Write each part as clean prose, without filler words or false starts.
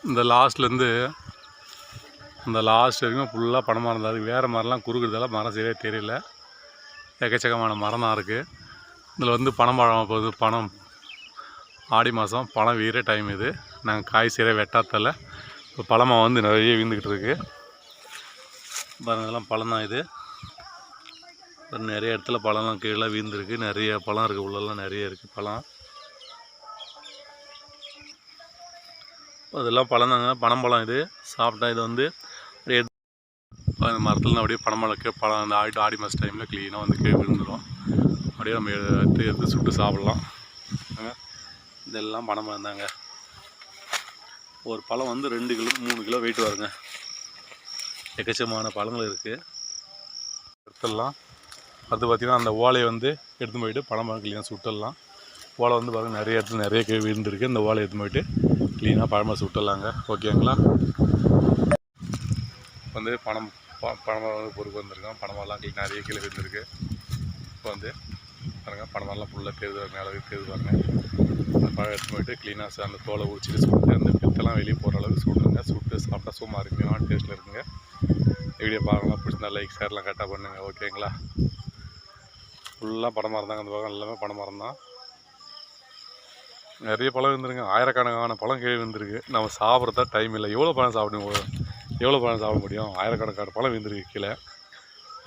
இந்த லாஸ்ட்லேருந்து இந்த லாஸ்ட் வரைக்கும் ஃபுல்லாக பனை மரம் தான் இருக்குது. வேறு மரம்லாம் குறுக்கிறதால மரம் சரியாக தெரியல. எக்கச்சக்கமான மரம் தான் இருக்குது. இதில் வந்து பனைப்பழம் போகுது. பனம் ஆடி மாதம் பழம் வீர டைம் இது. நாங்கள் காய் சரியாக வெட்டாத்தால் இப்போ பழமாக வந்து நிறைய வீழ்ந்துக்கிட்டு இருக்குது. பாருங்கள், இதெல்லாம் பழம் தான் இது. நிறைய இடத்துல பழம்லாம் கீழே வீழ்ந்துருக்கு. நிறைய பழம் இருக்குது, உள்ளெல்லாம் நிறைய இருக்குது பழம். அதெல்லாம் பழம் தாங்க, பனம்பழம் இது. சாப்பிட்டா இது வந்து மரத்தில் அப்படியே பனம்பழம் பழம் அந்த ஆடி மாதம் டைமில் க்ளீனாக வந்து கீழே விழுந்துடும். அப்படியே நம்ம எடுத்து சுட்டு சாப்பிட்லாம். இதெல்லாம் பனம்பழம் தாங்க. ஒரு பழம் வந்து 2 கிலோ 3 கிலோ வெயிட் வருங்க. எக்கச்சக்கமான பழங்கள் இருக்குது. எடுத்துடலாம். அது பார்த்திங்கன்னா அந்த ஓலையை வந்து எடுத்து போயிட்டு பழம்பழம் க்ளீனாக சுட்டுடலாம். ஓலை வந்து பாருங்கள் நிறைய இடத்துல நிறைய கீழே விழுந்துருக்கு. இந்த ஓலை எடுத்து போயிட்டு க்ளீனாக பழம்பழம் சுட்டுடலாங்க. ஓகேங்களா? வந்து பழமரம் வந்து பொறுப்பு வந்திருக்கோம். பழமெல்லாம் நிறைய கீழே விழுந்துருக்கு. இப்போ வந்து பாருங்கள், பழமெல்லாம் ஃபுல்லாக தேர்வு அளவுக்கு தேர்வு பாருங்கள். அந்த பழம் எடுத்து போயிட்டு க்ளீனாக அந்த தோலை உரிச்சிட்டு சுட்டு அந்த பித்தெல்லாம் வெளியே போகிற அளவுக்கு சுடுங்க. சுட்டு சாப்பிட்டா சும்மா இருக்குங்க, டேஸ்ட்டில் இருக்குங்க. வீடியோ பார்க்கலாம், பிடிச்சிருந்தா லைக் ஷேர்லாம் கரெக்டாக பண்ணுங்கள். ஓகேங்களா? ஃபுல்லாக பனைமரம் தாங்க. அந்த பக்கம் எல்லாமே பனைமரம் தான். நிறைய பழம் வந்துருங்க. ஆயிரக்கணக்கான பழம் கீழே வந்துருக்கு. நம்ம சாப்பிட்றதா டைம் இல்லை. எவ்வளோ பழம் சாப்பிட முடியும்? ஆயிரக்கணக்கான பழம் வந்துருக்கு கீழே.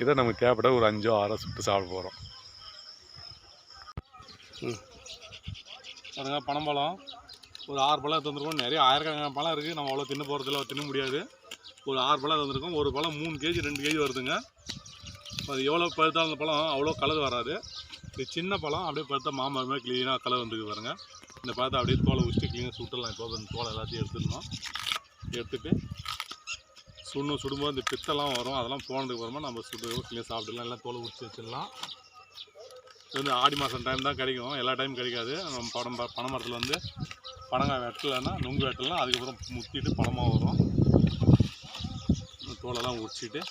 இதை நமக்கு தேவைப்பட ஒரு 5 6 சுட்டு சாப்பிட போகிறோம். பாருங்க, பனம்பழம் ஒரு 6 பழம் எடுத்து வந்துருக்கோம். நிறைய ஆயிரக்கணக்கான பழம் இருக்குது. நம்ம அவ்வளோ தின்ன முடியாது. ஒரு 6 பழம் வந்துருக்கோம். ஒரு பழம் 3 கேஜி 2 கேஜி வருதுங்க. அது எவ்வளோ பழுத்தாலும் அந்த பழம் அவ்வளோ கலர் வராது. இது சின்ன பழம் அப்படியே பழுத்தா மாமரமே க்ளீனாக கலர் வந்துருக்கு பாருங்க. இந்த பழத்தை அப்படியே தோலை உச்சிட்டு க்ளீனாக சுட்டுடலாம். இப்போ இந்த தோலை எல்லாத்தையும் எடுத்துட்டு சுடும்போது இந்த பித்தெல்லாம் வரும். அதெல்லாம் போனதுக்கு அப்புறமா நம்ம க்ளீனாக சாப்பிட்டுலாம். எல்லாம் தோலை உரிச்சு வச்சிடலாம். இது வந்து ஆடி மாதம் டைம் தான் கிடைக்கும். எல்லா டைம் கிடைக்காது. நம்ம பனைமரத்தில் வந்து பனங்காய் வெட்டலைன்னா நுங்கு வெட்டலாம். அதுக்கப்புறம் முத்திட்டு பழமாக வரும். தோலெல்லாம் உரிச்சிட்டு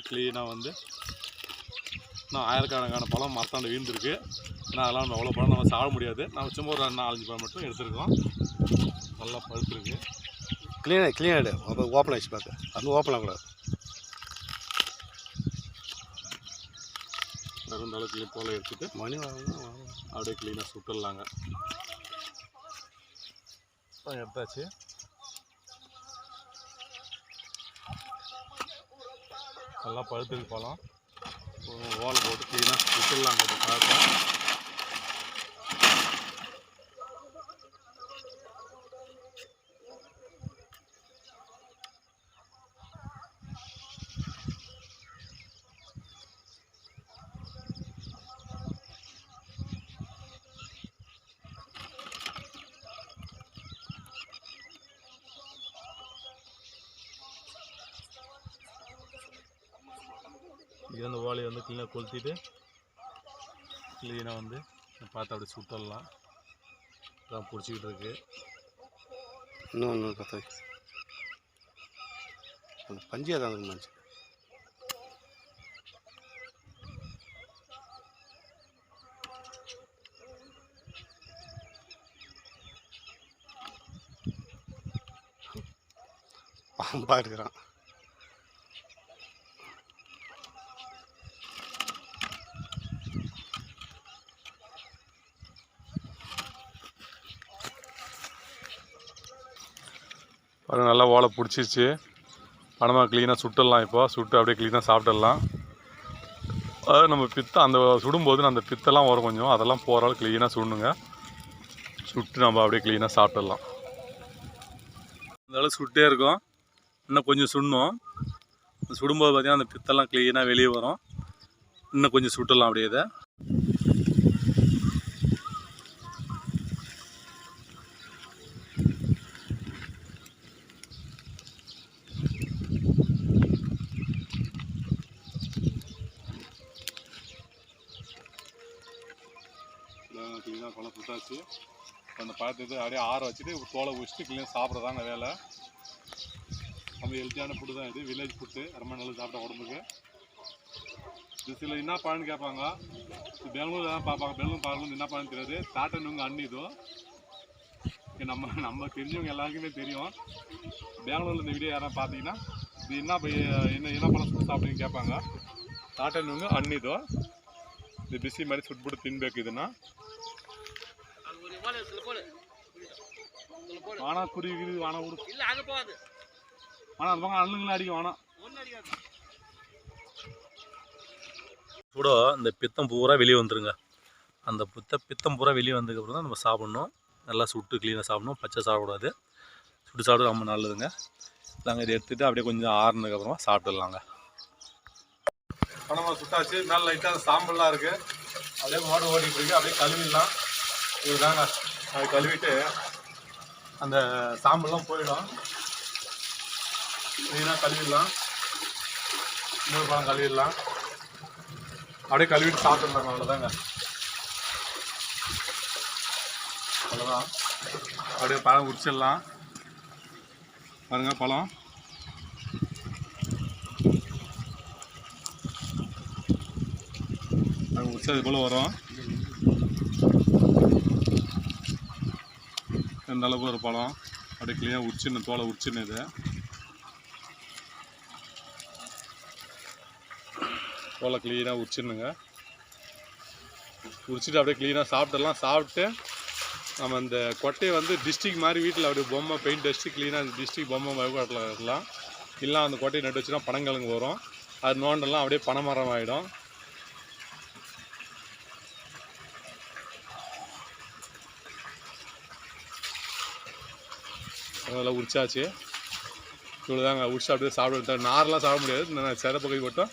க்ளீனாக வந்து இன்னும் ஆயிரக்கணக்கான பழம் மரத்தாண்டு வீழ்ந்துருக்கு. ஏன்னா அதெல்லாம் நம்ம அவ்வளோ பழம் நம்ம சாப்பிட முடியாது. நம்ம சும்மா ஒரு 4-5 பழம் மட்டும் எடுத்துருக்கோம். நல்லா பழுத்துருக்கு. கிளீனாக அப்போ ஓப்பன் ஆகிடுச்சு பார்த்து. அது ஓப்பன் ஆகக்கூடாது. இந்த அளவுக்கு தோலை எடுத்துட்டு மணி அப்படியே க்ளீனாக சுட்டுடலாங்க. எடுத்தாச்சு. நல்லா பழுத்துருக்கு பழம். ஓலை போட்டு க்ளீனாக சுட்டுடலாங்க. இப்போ பழத்தை இது அந்த ஓலையை வந்து க்ளீனாக கொளுத்திட்டு க்ளீனாக வந்து பார்த்து அப்படி சுட்டுடலாம். இதான் பிடிச்சிக்கிட்டு இருக்கு. இன்னும் கத்த அந்த பஞ்சியாக தான் இருந்துச்சு. பாம்பா இருக்கிறான். அது நல்லா ஓலை பிடிச்சிச்சு. பனமாக க்ளீனாக சுட்டுடலாம். இப்போ சுட்டு அப்படியே க்ளீனாக சாப்பிட்டுடலாம். அதாவது நம்ம பித்தம் அந்த சுடும்போது அந்த பித்தெல்லாம் வரும் கொஞ்சம், அதெல்லாம் போகிற க்ளீனாக சுடணுங்க. சுட்டு நம்ம அப்படியே க்ளீனாக சாப்பிட்டுடலாம். அந்த அளவு சுட்டே இருக்கும். இன்னும் கொஞ்சம் சுடணும். சுடும்போது பார்த்திங்கன்னா அந்த பித்தெல்லாம் க்ளீனாக வெளியே வரும். இன்னும் கொஞ்சம் சுட்டுடலாம் அப்படியே. இதை க்ளீனாக பழம் சுட்டாச்சு. அந்த பழத்தை அப்படியே ஆற வச்சுட்டு தோலை உரிச்சிட்டு க்ளீனாக சாப்பிட்றதாங்க வேலை. நம்ம ஹெல்த்தியான ஃபுட்டு தான் இது. வில்லேஜ் ஃபுட்டு ரொம்ப நல்லது சாப்பிட்டா உடம்புக்கு. இது சில என்ன பழம்னு கேட்பாங்க. பெங்களூர் தான் பார்ப்பாங்க. பெங்களூர் பார்க்கணும் என்ன பழம்னு தெரியாது. தாட்டை நுங்கு அண்ணி இதோ நம்ம தெரிஞ்சவங்க எல்லாருக்குமே தெரியும். பெங்களூரில் இந்த வீடியோ யாராவது பார்த்தீங்கன்னா இது என்ன பழம் ಸುಟ್ಟು சாப்பிடுன்னு கேட்பாங்க. ತಾಟನ್ನು ಹಣ್ಣಿದು ಇದು ಬಿಸಿ ಮಾಡಿ ಸುಟ್ಬಿಟ್ಟು ತಿನ್ಬೇಕು ಇದನ್ನ. வானா குருவி வானா விடு ஆனால் அது பக்கம் அண்ணுங்களா அடிக்கும் வானா கூட இந்த பித்தம் பூரா வெளியே வந்துருங்க. அந்த பித்தம் பூரா வெளியே வந்ததுக்கப்புறம் தான் நம்ம சாப்பிட்ணும். நல்லா சுட்டு க்ளீனாக சாப்பிடணும். பச்சை சாப்பிடக்கூடாது. சுட்டு சாப்பிட ரொம்ப நல்லதுங்க. நாங்கள் இதை எடுத்துகிட்டு அப்படியே கொஞ்சம் ஆறுனதுக்கப்புறமா சாப்பிட்டுடலாங்க. பணமாக சுட்டாச்சு. மேலே லைட்டாக சாம்பல்லாம் இருக்குது. அப்படியே மோட்டர் ஓடிட்டு இருக்கு. அப்படியே கழுவிடலாம். இதுதாங்க அது கழுவிட்டு அந்த சாம்பல்லாம் போயிடும். க்ளீனாக கழுவிடலாம். இன்னொரு பழம் கழுவிடலாம். அப்படியே கழுவிட்டு சாப்பிட்டுடலாம். அவ்வளோதாங்க. அவ்வளோதான். அப்படியே பழம் உரிச்சிடலாம். பாருங்க பழம் அது உரிச்சது போல் வரும். இந்த அளவுக்கு ஒரு பழம் அப்படியே கிளீனாக உரிச்சிடணும். தோலை உரிச்சிடணும். இது தோலை க்ளீனாக உரிச்சிடணுங்க. உரிச்சிட்டு அப்படியே க்ளீனாக சாப்பிட்டுடலாம். சாப்பிட்டு நம்ம இந்த கொட்டையை வந்து டிஸ்ட்ரிக் மாதிரி வீட்டில் அப்படியே பொம்மை பெயிண்ட் அடிச்சு க்ளீனாக டிஸ்ட்ரிக் பொம்மை வகுப்பாட்டில் இருக்கலாம். இல்லை அந்த கொட்டையை நட்டு வச்சுன்னா பனங்கிழங்கு வரும். அது நோண்டெல்லாம் அப்படியே பனைமரம் ஆகிடும். அதெல்லாம் உரிச்சாச்சு. இவ்வளோ தாங்க. உரிச்சு அப்படியே சாப்பிட நாரெலாம் சாப்பிட முடியாது. சிற பகுதி மட்டும்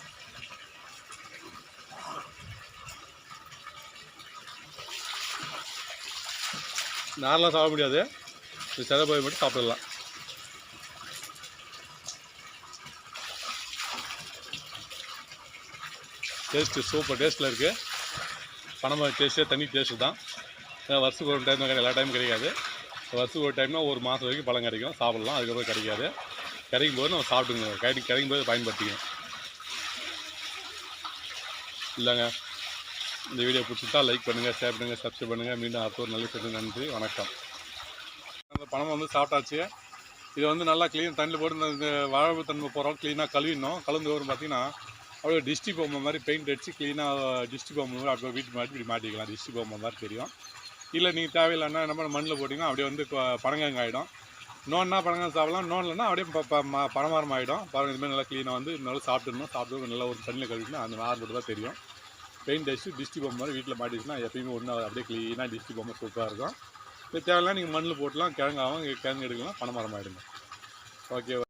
நாரெலாம் சாப்பிட முடியாது. சிற பகுதி மட்டும் சாப்பிடலாம். டேஸ்ட்டு சூப்பர் டேஸ்ட்டில் இருக்குது. பனமரம் டேஸ்ட்டே தனி டேஸ்ட்டு தான். வருஷத்துக்கு ஒரு டைம் எல்லா டைமும் கிடைக்காது. வருஷத்துக்கு ஒரு டைம்னா ஒரு மாதம் வரைக்கும் பழம் கிடைக்கும். சாப்பிட்லாம். அதுக்கப்புறம் கிடைக்காது. கிடைக்கும் போது நம்ம சாப்பிட்டுங்க. கிடைக்கும் போது பயன்படுத்திக்கணும். இல்லைங்க, இந்த வீடியோ பிடிச்சிட்டா லைக் பண்ணுங்கள், ஷேர் பண்ணுங்கள், சப்ஸ்கிரைப் பண்ணுங்கள். மீண்டும் அடுத்த ஒரு நல்ல செய்தி. நன்றி, வணக்கம். அந்த பழம் வந்து சாப்பிட்டாச்சு. இதை வந்து நல்லா க்ளீன் தண்ணியில் போட்டு இந்த வாழைப்பு தன்மை போகிறோம். க்ளீனாக கழுவிடணும். கலந்து வரும் பார்த்தீங்கன்னா அப்படியே டிஸ்ட்ரி பொம்மை மாதிரி பெயிண்ட் அடித்து க்ளீனாக டிஸ்ட்ரி பொம்மை மாதிரி அப்படியே வீட்டு மாட்டி இப்படி மாட்டிக்கலாம். டிஸ்ட்ரி பொம்மை மாதிரி தெரியும். இல்லை நீங்கள் தேவையில்லைன்னா என்ன பண்ண மண்ணில் போட்டிங்கன்னா அப்படியே வந்து பனங்கிழங்கு ஆகிடும். நோன்னா பனங்கிழங்கு சாப்பிடலாம். நோன் இல்லைன்னா அப்படியே பனைமரம் ஆகிடும். பாருங்கள் இதுமாதிரி நல்லா க்ளீனாக வந்து நல்லா சாப்பிட்டுடணும். சாப்பிட்டு நல்லா ஒரு தண்ணியில் கழுவினா அந்த நார் மட்டும் தான் தெரியும். பெயிண்ட் அடிச்சு டிஸ்ட்ரி பொம்மை மாதிரி வீட்டில் மாட்டிச்சுன்னா எப்பயுமே ஒன்று அப்படியே க்ளீனாக டிஸ்ட்ரி பொம்மை சூப்பராக இருக்கும். இது தேவையில்லாம் நீங்கள் மண்ணில் போட்டலாம். கிழங்கு எடுக்கலாம். பனைமரம் ஆகிடுங்க. ஓகே.